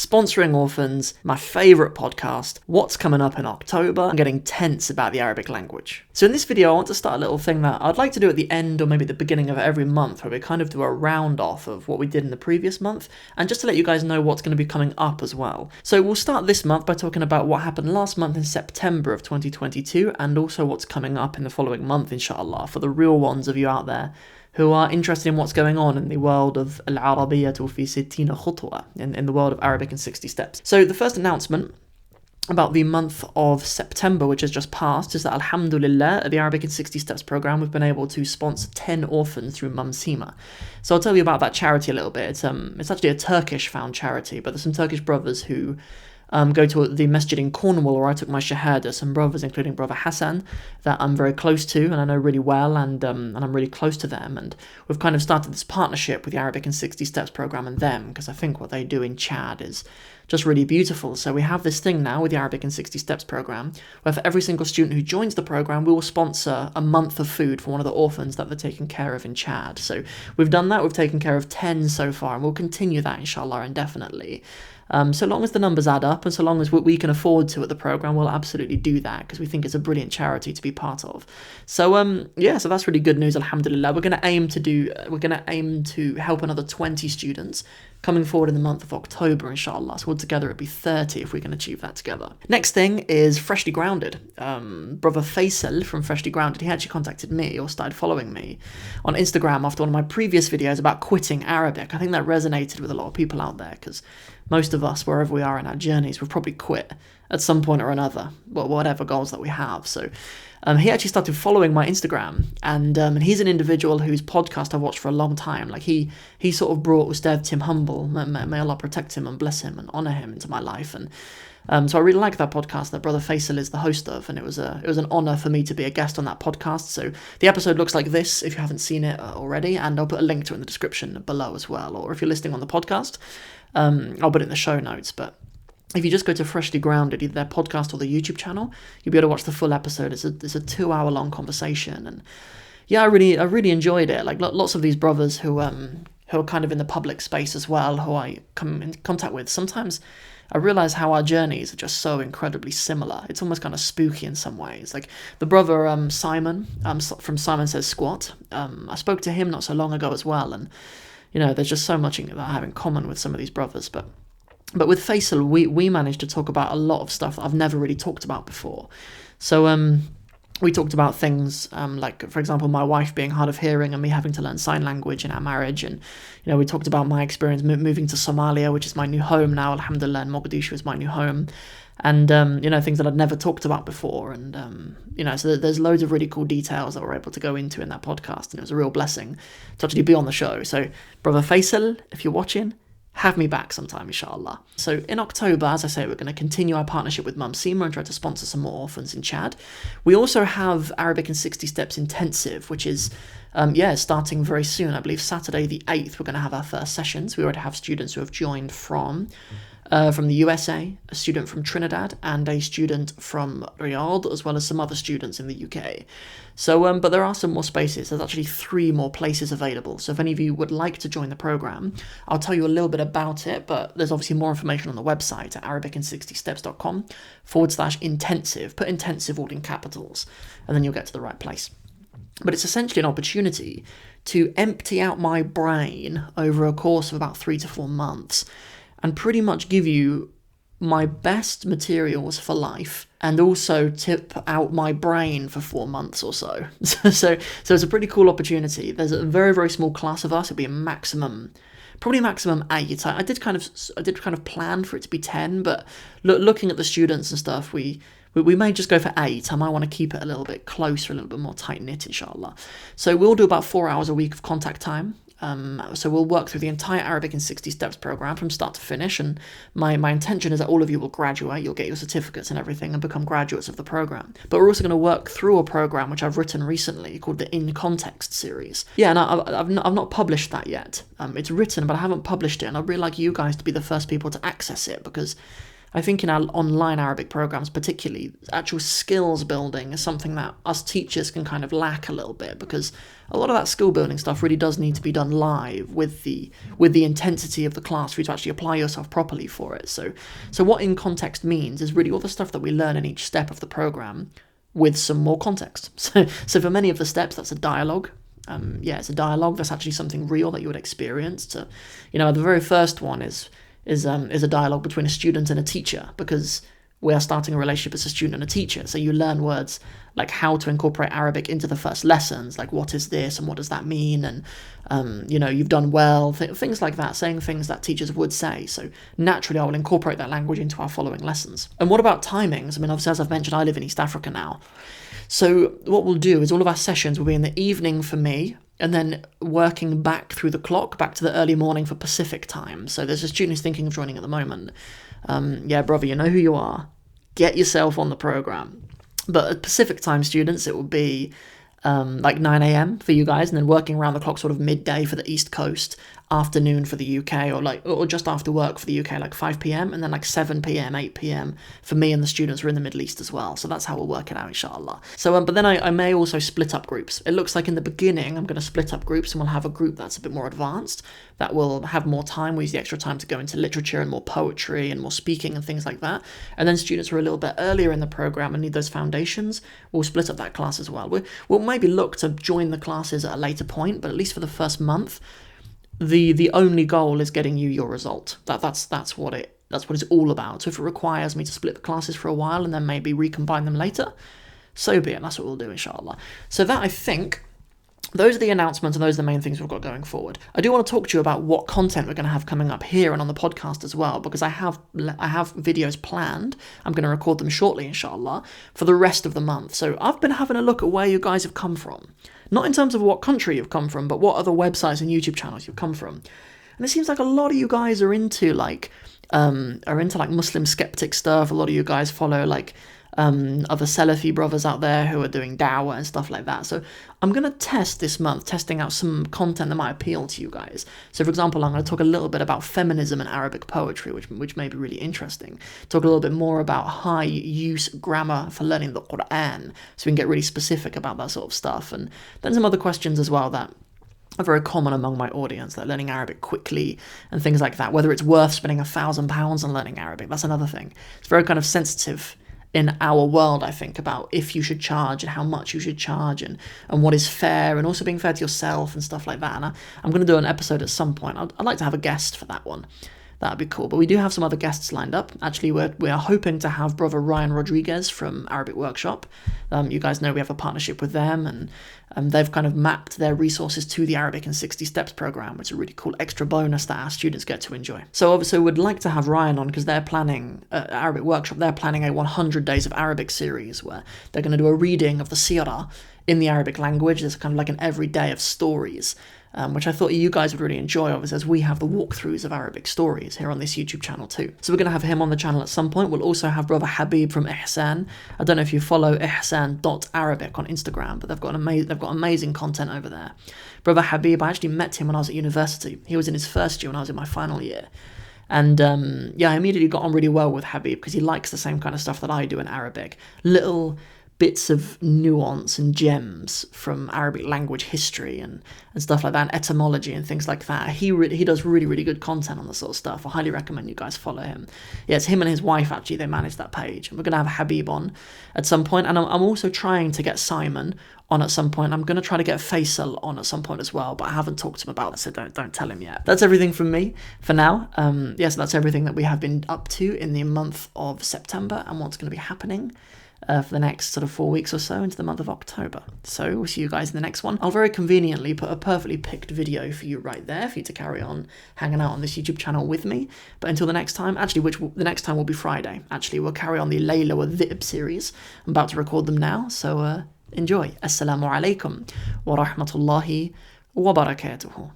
sponsoring orphans, my favourite podcast, what's coming up in October, and getting tense about the Arabic language. So in this video, I want to start a little thing that I'd like to do at the end or maybe the beginning of every month, where we kind of do a round off of what we did in the previous month, and just to let you guys know what's going to be coming up as well. So we'll start this month by talking about what happened last month in September of 2022, and also what's coming up in the following month, inshallah, for the real ones of you out there who are interested in what's going on in the world of Al-Arabiyyatu fi 60 khutwa, in the world of Arabic in 60 steps. So the first announcement about the month of September, which has just passed, is that alhamdulillah, the Arabic in 60 Steps program, we've been able to sponsor 10 orphans through Mumsema. So I'll tell you about that charity a little bit. It's actually a Turkish-found charity, but there's some Turkish brothers who go to the masjid in Cornwall where I took my shahada, some brothers, including brother Hassan, that I'm very close to and I know really well, and I'm really close to them, and we've kind of started this partnership with the Arabic in 60 Steps program and them, because I think what they do in Chad is just really beautiful. So we have this thing now with the Arabic in 60 Steps program, where for every single student who joins the program, we will sponsor a month of food for one of the orphans that they're taking care of in Chad. So we've done that, we've taken care of 10 so far, and we'll continue that inshallah indefinitely. So long as the numbers add up, and so long as we can afford to at the program, we'll absolutely do that, because we think it's a brilliant charity to be part of. So so that's really good news, alhamdulillah. We're going to aim to help another 20 students coming forward in the month of October, inshallah. So altogether it'd be 30 if we can achieve that together. Next thing is Freshly Grounded. Brother Faisal from Freshly Grounded, he actually contacted me, or started following me on Instagram after one of my previous videos about quitting Arabic. I think that resonated with a lot of people out there, because most of us, wherever we are in our journeys, we've probably quit at some point or another, whatever goals that we have. So he actually started following my Instagram, and he's an individual whose podcast I've watched for a long time. Like he sort of brought Ustad Tim Humble, may Allah protect him and bless him and honour him, into my life, and so I really like that podcast that Brother Faisal is the host of, and it was an honour for me to be a guest on that podcast. So the episode looks like this if you haven't seen it already, and I'll put a link to it in the description below as well, or if you're listening on the podcast, I'll put it in the show notes. But if you just go to Freshly Grounded, either their podcast or the YouTube channel, you'll be able to watch the full episode. It's a 2-hour-long conversation, and yeah, I really enjoyed it. Like lots of these brothers who are kind of in the public space as well, who I come in contact with, sometimes I realise how our journeys are just so incredibly similar. It's almost kind of spooky in some ways. Like the brother Simon from Simon Says Squat, I spoke to him not so long ago as well, and there's just so much that I have in common with some of these brothers. But with Faisal, we managed to talk about a lot of stuff that I've never really talked about before. So we talked about things like, for example, my wife being hard of hearing and me having to learn sign language in our marriage. And, we talked about my experience moving to Somalia, which is my new home now, alhamdulillah, and Mogadishu is my new home. And, things that I'd never talked about before. And, so there's loads of really cool details that we're able to go into in that podcast. And it was a real blessing to actually be on the show. So, Brother Faisal, if you're watching, have me back sometime, inshallah. So in October, as I say, we're going to continue our partnership with Mumsema and try to sponsor some more orphans in Chad. We also have Arabic in 60 Steps Intensive, which is, starting very soon. I believe Saturday the 8th, we're going to have our first sessions. We already have students who have joined from the USA, a student from Trinidad, and a student from Riyadh, as well as some other students in the UK. So, but there are some more spaces. There's actually 3 more places available. So if any of you would like to join the program, I'll tell you a little bit about it, but there's obviously more information on the website at arabic60steps.com/intensive. Put intensive all in capitals, and then you'll get to the right place. But it's essentially an opportunity to empty out my brain over a course of about 3 to 4 months, and pretty much give you my best materials for life, and also tip out my brain for 4 months or so. So it's a pretty cool opportunity. There's a very, very small class of us. It'll be probably maximum 8. I did kind of plan for it to be 10, but looking at the students and stuff, we may just go for 8. I might want to keep it a little bit closer, a little bit more tight-knit, inshallah. So we'll do about 4 hours a week of contact time. So we'll work through the entire Arabic in 60 Steps program from start to finish, and my intention is that all of you will graduate, you'll get your certificates and everything and become graduates of the program. But we're also going to work through a program which I've written recently called the In Context series. Yeah, and I've not published that yet. It's written, but I haven't published it, and I'd really like you guys to be the first people to access it, because I think in our online Arabic programs particularly, actual skills building is something that us teachers can kind of lack a little bit, because a lot of that skill building stuff really does need to be done live with the intensity of the class for you to actually apply yourself properly for it. So what in context means is really all the stuff that we learn in each step of the program with some more context. So for many of the steps, that's a dialogue. It's a dialogue. That's actually something real that you would experience. The very first one is a dialogue between a student and a teacher, because we are starting a relationship as a student and a teacher. So you learn words like how to incorporate Arabic into the first lessons, like what is this and what does that mean, and you've done well, things like that, saying things that teachers would say. So naturally I will incorporate that language into our following lessons. And what about timings? I mean, obviously, as I've mentioned, I live in East Africa now. So what we'll do is all of our sessions will be in the evening for me, and then working back through the clock, back to the early morning for Pacific time. So there's a student who's thinking of joining at the moment. Brother, you know who you are. Get yourself on the program. But at Pacific time students, it will be like 9 a.m. for you guys, and then working around the clock sort of midday for the East Coast, afternoon for the UK, or just after work for the UK, like 5 p.m, and then like 7 p.m, 8 p.m. for me and the students who are in the Middle East as well. So that's how we'll work it out, inshallah. So, but then I may also split up groups. It looks like in the beginning I'm going to split up groups, and we'll have a group that's a bit more advanced, that will have more time. We use the extra time to go into literature and more poetry and more speaking and things like that. And then students who are a little bit earlier in the program and need those foundations, we'll split up that class as well. We'll maybe look to join the classes at a later point, but at least for the first month, the only goal is getting you your result. That's what it's all about. So if it requires me to split the classes for a while and then maybe recombine them later, so be it. That's what we'll do, inshallah. So that, I think, those are the announcements, and those are the main things we've got going forward. I do want to talk to you about what content we're going to have coming up here and on the podcast as well, because I have videos planned. I'm going to record them shortly, inshallah, for the rest of the month. So I've been having a look at where you guys have come from. Not in terms of what country you've come from, but what other websites and YouTube channels you've come from. And it seems like a lot of you guys are into Muslim skeptic stuff. A lot of you guys follow other Salafi brothers out there who are doing dawah and stuff like that. So I'm going to test this month, testing out some content that might appeal to you guys. So for example, I'm going to talk a little bit about feminism and Arabic poetry, which may be really interesting. Talk a little bit more about high use grammar for learning the Quran, so we can get really specific about that sort of stuff. And then some other questions as well that are very common among my audience, like learning Arabic quickly and things like that. Whether it's worth spending £1,000 on learning Arabic, that's another thing. It's very kind of sensitive in our world, I think, about if you should charge and how much you should charge, and what is fair, and also being fair to yourself and stuff like that. And I'm going to do an episode at some point. I'd like to have a guest for that one. That'd be cool. But we do have some other guests lined up. Actually, we are hoping to have brother Ryan Rodriguez from Arabic Workshop. You guys know we have a partnership with them, and they've kind of mapped their resources to the Arabic in 60 Steps program, which is a really cool extra bonus that our students get to enjoy. So obviously we'd like to have Ryan on, because they're planning, Arabic Workshop, they're planning a 100 Days of Arabic series where they're going to do a reading of the Sirah in the Arabic language. There's kind of like an every day of stories, which I thought you guys would really enjoy, obviously, as we have the walkthroughs of Arabic stories here on this YouTube channel too. So we're going to have him on the channel at some point. We'll also have brother Habib from Ihsan. I don't know if you follow ihsan.arabic on Instagram, but they've got amazing content over there. Brother Habib, I actually met him when I was at university. He was in his first year when I was in my final year. And I immediately got on really well with Habib, because he likes the same kind of stuff that I do in Arabic. Little bits of nuance and gems from Arabic language history and stuff like that, and etymology and things like that. He does really, really good content on this sort of stuff. I highly recommend you guys follow him. Yeah, it's him and his wife, actually, they manage that page. And we're going to have Habib on at some point. And I'm also trying to get Simon on at some point. I'm going to try to get Faisal on at some point as well, but I haven't talked to him about that, so don't tell him yet. That's everything from me for now. So that's everything that we have been up to in the month of September and what's going to be happening for the next sort of 4 weeks or so into the month of October. So we'll see you guys in the next one. I'll very conveniently put a perfectly picked video for you right there for you to carry on hanging out on this YouTube channel with me. But until the next time, actually, the next time will be Friday. Actually, we'll carry on the Layla wa Dhib series. I'm about to record them now, so enjoy. Assalamu alaikum wa rahmatullahi wa barakatuhu.